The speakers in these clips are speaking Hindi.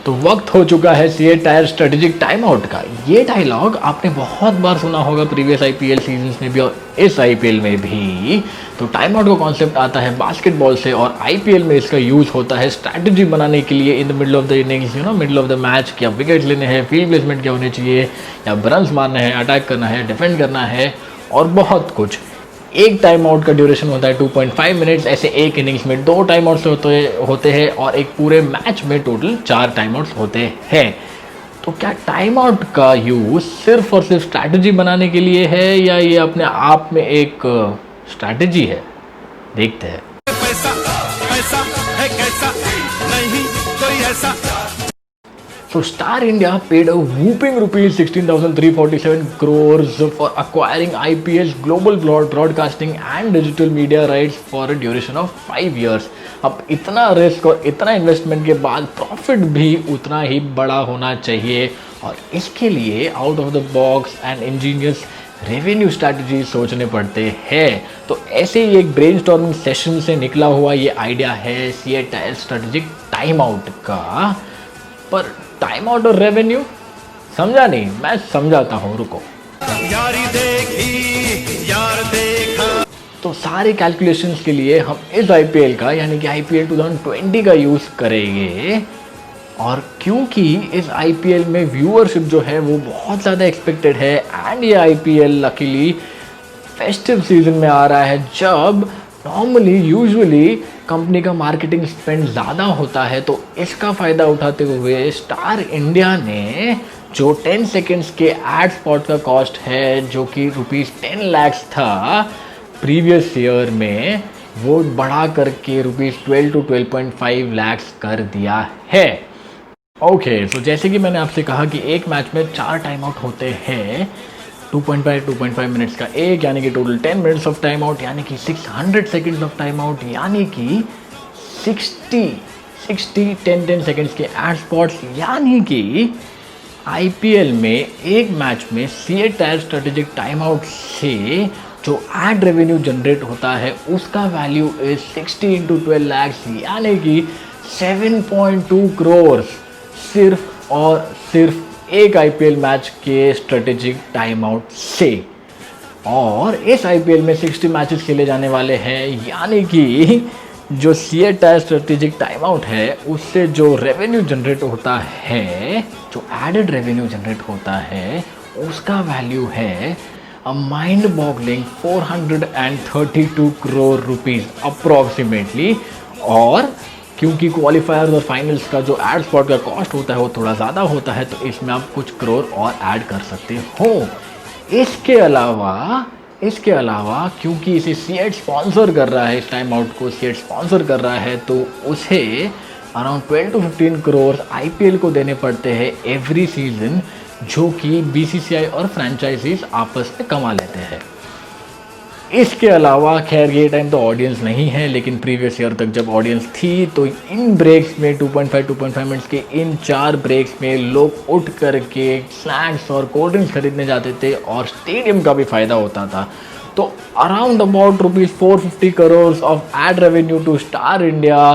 तो वक्त हो चुका है CEAT tyre strategic time out का। ये डायलॉग आपने बहुत बार सुना होगा प्रीवियस आईपीएल सीजन्स में भी और इस आईपीएल में भी। तो टाइम आउट का कॉन्सेप्ट आता है बास्केटबॉल से और आईपीएल में इसका यूज होता है स्ट्रैटेजी बनाने के लिए in the middle of the innings, middle of the match. क्या विकेट लेने हैं, फील्ड प्लेसमेंट क्या होने चाहिए, या रन्स मारने हैं, अटैक करना है, डिफेंड करना है और बहुत कुछ। एक टाइम आउट का ड्यूरेशन होता है 2.5 मिनट्स। ऐसे एक इनिंग्स में 2 टाइम आउट्स होते हैं और एक पूरे मैच में टोटल 4 टाइम आउट्स होते हैं। तो क्या टाइम आउट का यूज सिर्फ और सिर्फ स्ट्रैटेजी बनाने के लिए है या ये अपने आप में एक स्ट्रैटेजी है? देखते हैं। पैसा पैसा है कैसा नहीं कोई ऐसा। So Star India paid a whooping rupees 16,347 crores for acquiring IPL's global broadcasting and digital media rights for a duration of 5 years. अब इतना रिस्क और इतना इन्वेस्टमेंट के बाद प्रॉफिट भी उतना ही बड़ा होना चाहिए और इसके लिए out of the box and engineers revenue strategy सोचने पड़ते हैं। तो ऐसे ही एक ब्रेनस्टॉर्मिंग सेशन से निकला हुआ ये आइडिया है CEAT tyre strategic time out का। पर टाइम आउट और रेवेन्यू समझा नहीं, मैं समझाता हूँ, रुको। यारी देखी यार देखा। तो सारे कैलकुलेशंस के लिए हम इस आईपीएल का यानी कि आईपीएल 2020 का यूज़ करेंगे और क्योंकि इस आईपीएल में व्यूअरशिप जो है वो बहुत ज़्यादा एक्सपेक्टेड है एंड ये आईपीएल लकीली फेस्टिव सीजन में आ रहा है जब नॉर्मली यूजुअली कंपनी का मार्केटिंग स्पेंड ज़्यादा होता है। तो इसका फ़ायदा उठाते हुए स्टार इंडिया ने जो 10 सेकेंड्स के एड स्पॉट का कॉस्ट है जो कि ₹10 लाख था प्रीवियस ईयर में, वो बढ़ा करके ₹12 to 12.5 लाख कर दिया है। ओके, सो जैसे कि मैंने आपसे कहा कि एक मैच में 4 टाइम आउट होते हैं, 2.5 मिनट्स का एक, यानी कि total 10 minutes of time out, यानी कि 600 सेकेंड्स ऑफ टाइम आउट, यानी कि 60 10 सेकेंड्स के एड स्पॉट्स, यानी कि आईपीएल में एक मैच में CEAT tyre strategic time out से जो एड रेवेन्यू जनरेट होता है उसका वैल्यू इज 60 into 12 lakhs, यानी कि 7.2 करोड़ सिर्फ और सिर्फ एक आईपीएल मैच के स्ट्रेटेजिक टाइम आउट से। और इस आईपीएल में 60 मैचेस खेले जाने वाले हैं, यानी कि जो CEAT tyre strategic time out है उससे जो रेवेन्यू जनरेट होता है, जो एडेड रेवेन्यू जनरेट होता है, उसका वैल्यू है a mind boggling 432 crore rupees approximately. और क्योंकि क्वालिफायर्स और फाइनल्स का जो एड स्पॉट का कॉस्ट होता है वो थोड़ा ज़्यादा होता है, तो इसमें आप कुछ करोड़ और ऐड कर सकते हो। इसके अलावा क्योंकि इसे सीएट स्पॉन्सर कर रहा है, इस टाइम आउट को सीएट स्पॉन्सर कर रहा है, तो उसे अराउंड 12 to 15 करोड़ आईपीएल को देने पड़ते हैं एवरी सीजन, जो कि बीसीसीआई और फ्रेंचाइजीज आपस में कमा लेते हैं। इसके अलावा खैर ये टाइम तो ऑडियंस नहीं है, लेकिन प्रीवियस ईयर तक जब ऑडियंस थी तो इन ब्रेक्स में 2.5 मिनट्स के इन 4 ब्रेक्स में लोग उठ करके स्नैक्स और कोल्ड ड्रिंक्स खरीदने जाते थे और स्टेडियम का भी फ़ायदा होता था। तो around about ₹450 crore of ad revenue to Star India,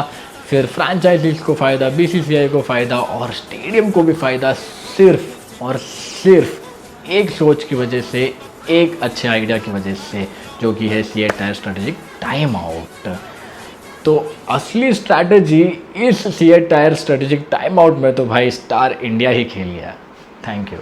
फिर फ्रेंचाइजीज को फ़ायदा, बीसीसीआई को फ़ायदा और स्टेडियम को भी फ़ायदा, सिर्फ और सिर्फ एक सोच की वजह से, एक अच्छे आइडिया की वजह से, जो कि है CEAT tyre strategic time out. तो असली स्ट्रैटेजी इस CEAT tyre strategic time out में तो भाई स्टार इंडिया ही खेल गया। Thank you.